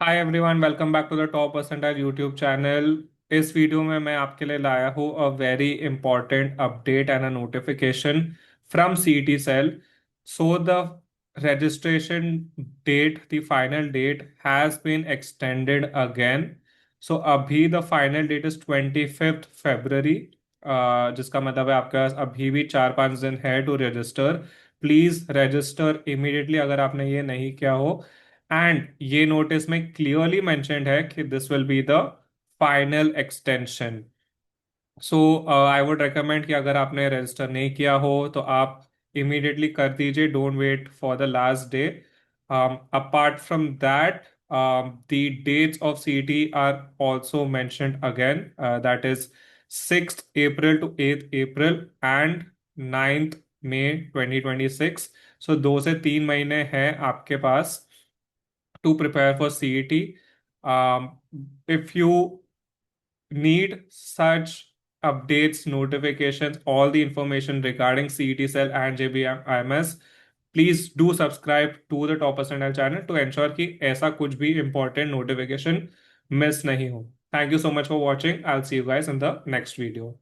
Hi everyone, welcome back to the top percentile YouTube channel. इस video में मैं आपके लिए लाया हूँ a very important update and a notification from CET cell. So the registration date, the final date has been extended again. So अभी the final date is 25th February, जिसका मतलब है आपके पास अभी भी 4-5 दिन है to register. Please register immediately अगर आपने ये नहीं किया हो। एंड ये नोटिस में क्लियरली मेंशन्ड है कि this will be the final extension. So I would recommend कि अगर आपने रजिस्टर नहीं किया हो तो आप इमीडिएटली कर दीजिए, don't wait for the last day. Apart from that, the dates of CET are also mentioned again, that is 6th April to 8th April and 9th May 2026। सो 2 से 3 महीने हैं आपके पास to prepare for CET. If you need such updates, notifications, all the information regarding CET cell and JBIMS, please do subscribe to the Top Percentile channel to ensure कि ऐसा कुछ भी important notification miss नहीं हो. Thank you so much for watching. I'll see you guys in the next video.